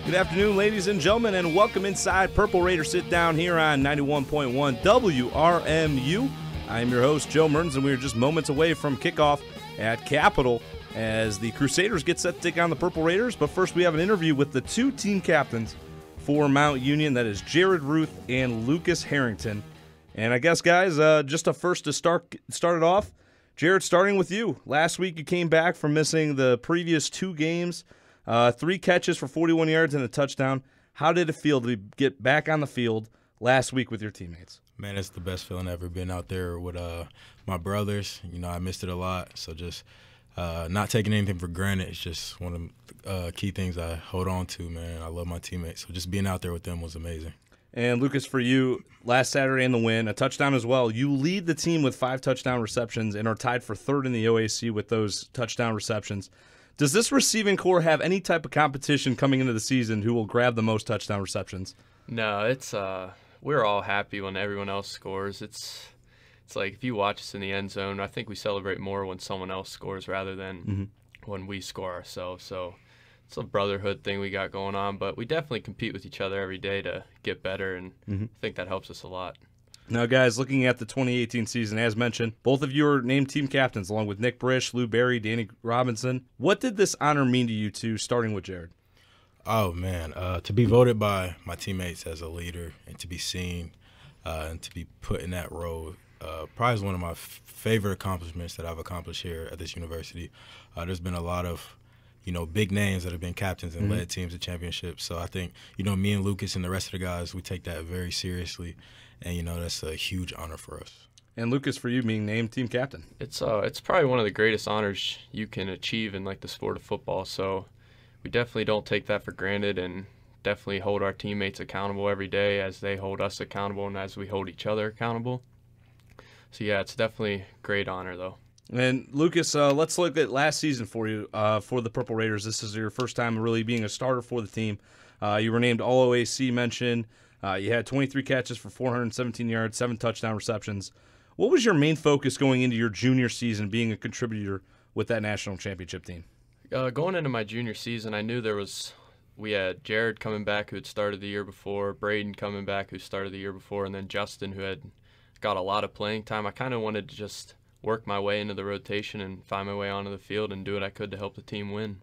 Good afternoon, ladies and gentlemen, and welcome inside Purple Raider Sit Down here on 91.1 WRMU. I am your host, Joe Mertens, and we are just moments away from kickoff at Capitol as the Crusaders get set to take on the Purple Raiders. But first, we have an interview with the two team captains for Mount Union. That is Jared Ruth and Lucas Herrington. And I guess, guys, just a first to start it off, Jared, starting with you. Last week, you came back from missing the previous two games. 3 catches for 41 yards and a touchdown. How did it feel to get back on the field last week with your teammates? Man, it's the best feeling ever, been out there with my brothers. You know, I missed it a lot, so just not taking anything for granted. It's just one of the key things I hold on to, man. I love my teammates, so just being out there with them was amazing. And, Lucas, for you, last Saturday in the win, a touchdown as well. You lead the team with 5 touchdown receptions and are tied for third in the OAC with those touchdown receptions. Does this receiving core have any type of competition coming into the season who will grab the most touchdown receptions? No, it's we're all happy when everyone else scores. It's like if you watch us in the end zone, I think we celebrate more when someone else scores rather than when we score ourselves. So it's a brotherhood thing we got going on, but we definitely compete with each other every day to get better, and I think that helps us a lot. Now, guys, looking at the 2018 season, as mentioned, both of you are named team captains, along with Nick Brish, Lou Berry, Danny Robinson. What did this honor mean to you two, starting with Jared? Oh, man, to be voted by my teammates as a leader and to be seen and to be put in that role probably is one of my favorite accomplishments that I've accomplished here at this university. There's been a lot of big names that have been captains and led teams to championships. So I think, me and Lucas and the rest of the guys, we take that very seriously. And, that's a huge honor for us. And, Lucas, for you being named team captain. It's probably one of the greatest honors you can achieve in, like, the sport of football. So we definitely don't take that for granted and definitely hold our teammates accountable every day as they hold us accountable and as we hold each other accountable. So, yeah, it's definitely a great honor, though. And, Lucas, let's look at last season for you, for the Purple Raiders. This is your first time really being a starter for the team. You were named All-OAC mention. You had 23 catches for 417 yards, 7 touchdown receptions. What was your main focus going into your junior season, being a contributor with that national championship team? Going into my junior season, I knew we had Jared coming back who had started the year before, Braden coming back who started the year before, and then Justin who had got a lot of playing time. I kind of wanted to just work my way into the rotation and find my way onto the field and do what I could to help the team win.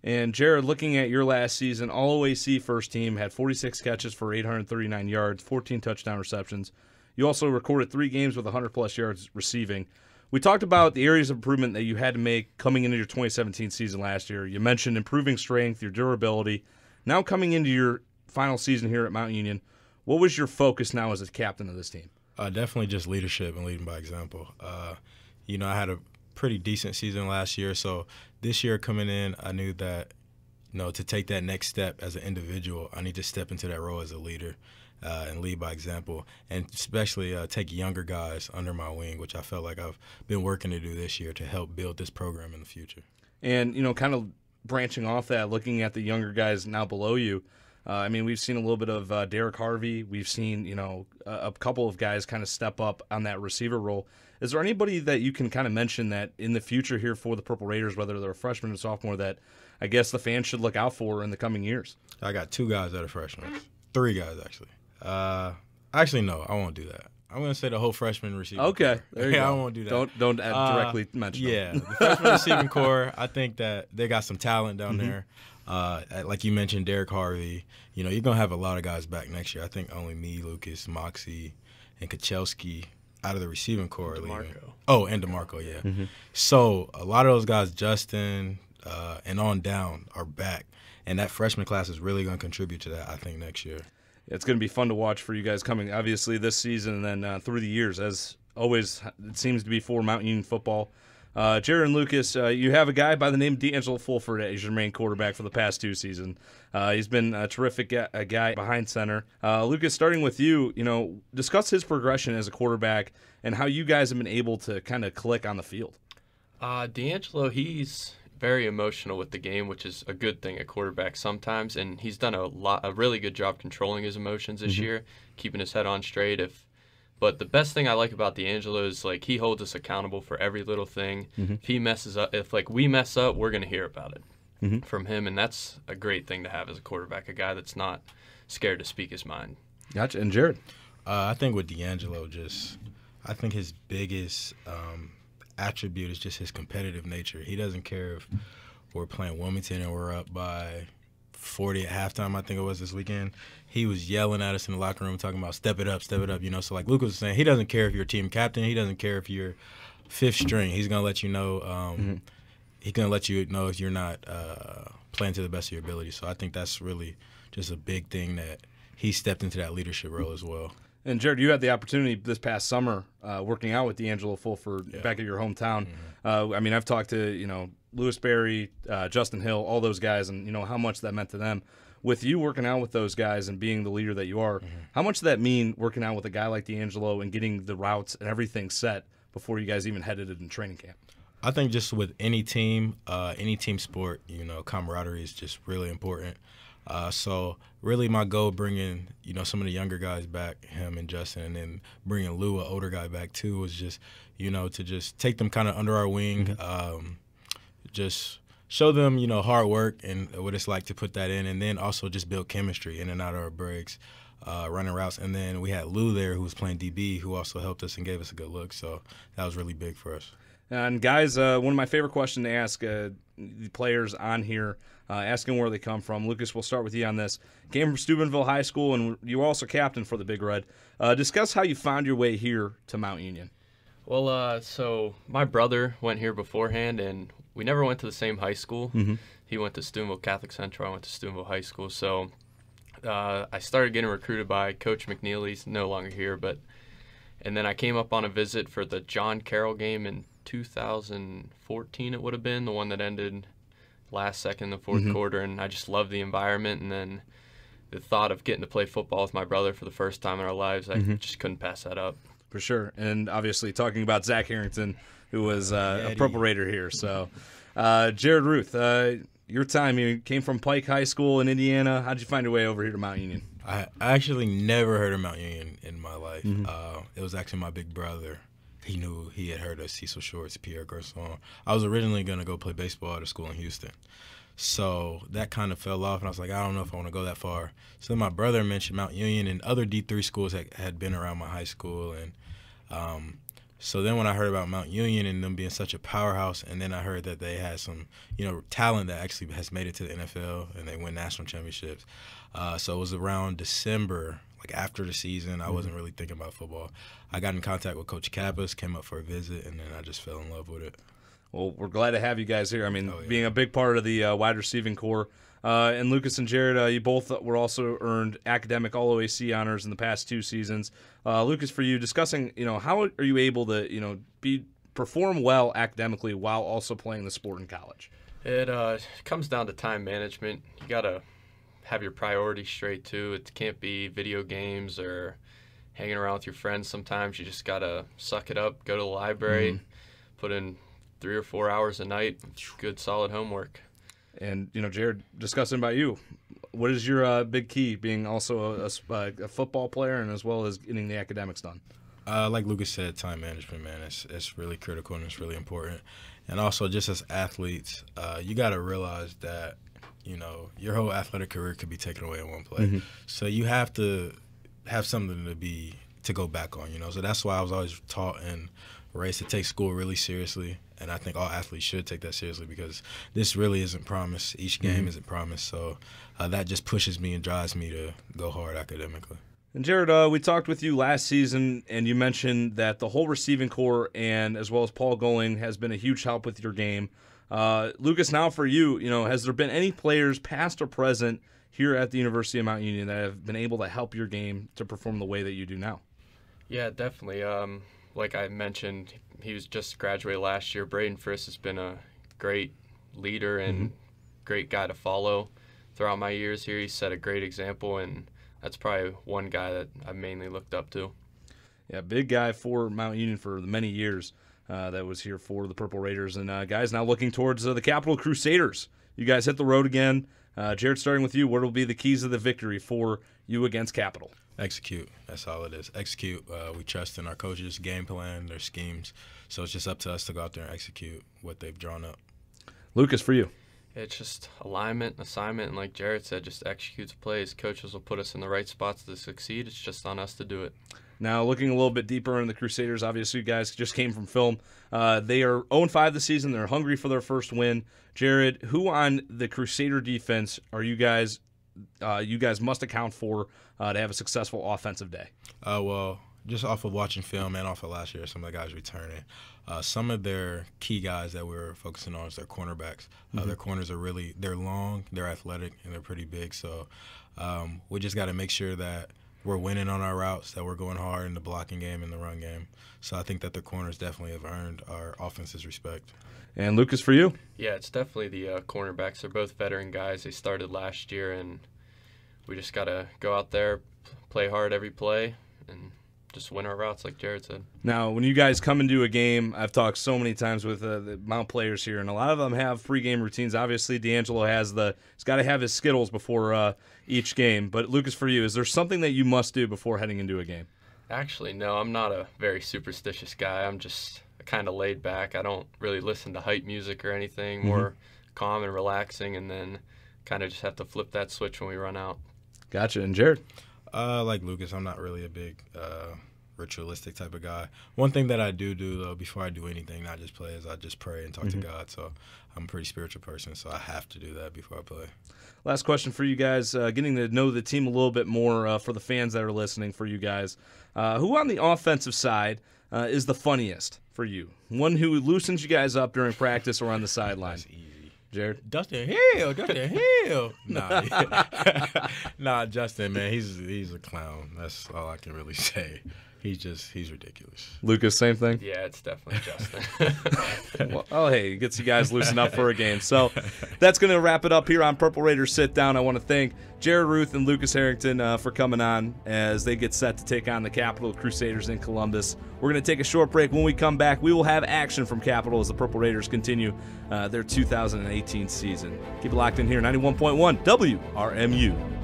And, Jared, looking at your last season, All-OAC first team had 46 catches for 839 yards, 14 touchdown receptions. You also recorded 3 games with 100-plus yards receiving. We talked about the areas of improvement that you had to make coming into your 2017 season last year. You mentioned improving strength, your durability. Now coming into your final season here at Mount Union, what was your focus now as a captain of this team? Definitely just leadership and leading by example. I had a pretty decent season last year, so this year coming in, I knew that to take that next step as an individual, I need to step into that role as a leader and lead by example, and especially take younger guys under my wing, which I felt like I've been working to do this year to help build this program in the future. And, kind of branching off that, looking at the younger guys now below you, we've seen a little bit of Derek Harvey. We've seen, a couple of guys kind of step up on that receiver role. Is there anybody that you can kind of mention that in the future here for the Purple Raiders, whether they're a freshman or sophomore, that I guess the fans should look out for in the coming years? I got 2 guys that are freshmen. 3 guys, actually. Actually, no, I won't do that. I'm going to say the whole freshman receiving Okay, core. there you go. I won't do that. Don't directly mention them. The freshman receiving core, I think that they got some talent down there. Like you mentioned, Derek Harvey. You're going to have a lot of guys back next year. I think only me, Lucas, Moxie, and Kachelski out of the receiving core. And DeMarco, yeah. So a lot of those guys, Justin and on down, are back. And that freshman class is really going to contribute to that, I think, next year. It's going to be fun to watch for you guys coming, obviously, this season and then through the years. As always, it seems to be for Mount Union football. Jared and Lucas, you have a guy by the name of Angelo Fulford as your main quarterback for the past 2 seasons. He's been a terrific guy behind center. Lucas, starting with you, discuss his progression as a quarterback and how you guys have been able to kind of click on the field. D'Angelo, he's very emotional with the game, which is a good thing at quarterback sometimes, and he's done a really good job controlling his emotions this year, keeping his head on straight. But the best thing I like about D'Angelo is he holds us accountable for every little thing. If he messes up, if we mess up, we're gonna hear about it from him, and that's a great thing to have as a quarterback, a guy that's not scared to speak his mind. Gotcha. And Jared? I think with D'Angelo, I think his biggest attribute is just his competitive nature. He doesn't care if we're playing Wilmington and we're up by 40 at halftime, I think it was this weekend. He was yelling at us in the locker room talking about step it up, So like Lucas was saying, he doesn't care if you're team captain. He doesn't care if you're fifth string. He's going to let you know he's going to let you know if you're not playing to the best of your ability. So I think that's really just a big thing that he stepped into that leadership role as well. And, Jared, you had the opportunity this past summer working out with Angelo Fulford back at your hometown. I've talked to, Lewis Berry, Justin Hill, all those guys, and, how much that meant to them. With you working out with those guys and being the leader that you are, how much did that mean working out with a guy like D'Angelo and getting the routes and everything set before you guys even headed into training camp? I think just with any team sport, camaraderie is just really important. So really my goal bringing, some of the younger guys back, him and Justin, and then bringing Lou, an older guy, back too, was just, to just take them kind of under our wing, just show them, hard work and what it's like to put that in, and then also just build chemistry in and out of our breaks, running routes. And then we had Lou there who was playing DB, who also helped us and gave us a good look. So that was really big for us. And guys, one of my favorite questions to ask the players on here, asking where they come from. Lucas, we'll start with you on this. Came from Steubenville High School, and you were also captain for the Big Red. Discuss how you found your way here to Mount Union. Well, so my brother went here beforehand, and we never went to the same high school. He went to Steubenville Catholic Central. I went to Steubenville High School. So I started getting recruited by Coach McNeely. He's no longer here, and then I came up on a visit for the John Carroll game in 2014. It would have been the one that ended last second in the fourth quarter, and I just loved the environment. And then the thought of getting to play football with my brother for the first time in our lives, I just couldn't pass that up. For sure. And obviously talking about Zach Herrington, who was a Purple Raider here. So, Jared, Ruth, your time, you came from Pike High School in Indiana. How did you find your way over here to Mount Union? I actually never heard of Mount Union in my life. It was actually my big brother. He had heard of Cecil Shorts, Pierre Garçon. I was originally going to go play baseball at a school in Houston. So that kind of fell off, and I was like, I don't know if I want to go that far. So then my brother mentioned Mount Union, and other D3 schools had been around my high school. And so then when I heard about Mount Union and them being such a powerhouse, and then I heard that they had some, talent that actually has made it to the NFL, and they win national championships. So it was around December, like after the season. I wasn't really thinking about football. I got in contact with Coach Kappas, came up for a visit, and then I just fell in love with it. Well, we're glad to have you guys here. Being a big part of the wide receiving core. And Lucas and Jared, you both were also earned academic All-OAC honors in the past 2 seasons. Lucas, for you, discussing, how are you able to, perform well academically while also playing the sport in college? It comes down to time management. You got to have your priorities straight, too. It can't be video games or hanging around with your friends. Sometimes you just got to suck it up, go to the library, put in 3 or 4 hours a night, good solid homework. And, Jared, discussing about you, what is your big key, being also a football player and as well as getting the academics done? Like Lucas said, time management, man, it's really critical and it's really important. And also just as athletes, you got to realize that, your whole athletic career could be taken away in one play. So you have to have something to go back on, So that's why I was always taught and raised to take school really seriously. And I think all athletes should take that seriously because this really isn't promised. Each game isn't promised. So that just pushes me and drives me to go hard academically. And Jared, we talked with you last season, and you mentioned that the whole receiving core and as well as Paul Goling has been a huge help with your game. Lucas, now for you, has there been any players, past or present, here at the University of Mount Union that have been able to help your game to perform the way that you do now? Yeah, definitely. like I mentioned, he was just graduated last year. Braden Friss has been a great leader and great guy to follow throughout my years here. He set a great example, and that's probably one guy that I mainly looked up to. Yeah, big guy for Mount Union for many years that was here for the Purple Raiders. And guys, now looking towards the Capital Crusaders. You guys hit the road again. Jared, starting with you, what will be the keys of the victory for you against Capital? Execute. That's all it is. Execute. We trust in our coaches' game plan, their schemes. So it's just up to us to go out there and execute what they've drawn up. Lucas, for you. It's just alignment, assignment, and like Jared said, just execute the plays. Coaches will put us in the right spots to succeed. It's just on us to do it. Now, looking a little bit deeper in the Crusaders, obviously you guys just came from film. They are 0-5 this season. They're hungry for their first win. Jared, who on the Crusader defense are you guys must account for to have a successful offensive day? Well, just off of watching film and off of last year, some of the guys returning. Some of their key guys that we're focusing on is their cornerbacks. Their corners are they're long, they're athletic, and they're pretty big. So we just got to make sure that we're winning on our routes, that we're going hard in the blocking game and the run game. So I think that the corners definitely have earned our offense's respect. And Lucas, for you? Yeah, it's definitely the cornerbacks. They're both veteran guys. They started last year, and we just got to go out there, play hard every play, and just win our routes, like Jared said. Now, when you guys come into a game, I've talked so many times with the Mount players here, and a lot of them have pregame routines. Obviously, D'Angelo he's got to have his Skittles before each game. But Lucas, for you, is there something that you must do before heading into a game? Actually, no, I'm not a very superstitious guy. I'm just kind of laid back. I don't really listen to hype music or anything. More calm and relaxing, and then kind of just have to flip that switch when we run out. Gotcha. And Jared? Like Lucas, I'm not really a big ritualistic type of guy. One thing that I do, though, before I do anything, not just play, is I just pray and talk to God. So I'm a pretty spiritual person, so I have to do that before I play. Last question for you guys, getting to know the team a little bit more for the fans that are listening for you guys. Who on the offensive side is the funniest for you? One who loosens you guys up during practice or on the sideline? That's easy. Jared? Justin Hill. Nah, Justin, man, he's a clown. That's all I can really say. He's ridiculous. Lucas, same thing? Yeah, it's definitely Justin. Well, hey, it gets you guys loosened up for a game. So that's going to wrap it up here on Purple Raiders Sit Down. I want to thank Jared, Ruth, and Lucas Herrington for coming on as they get set to take on the Capital Crusaders in Columbus. We're going to take a short break. When we come back, we will have action from Capital as the Purple Raiders continue their 2018 season. Keep it locked in here, 91.1 WRMU.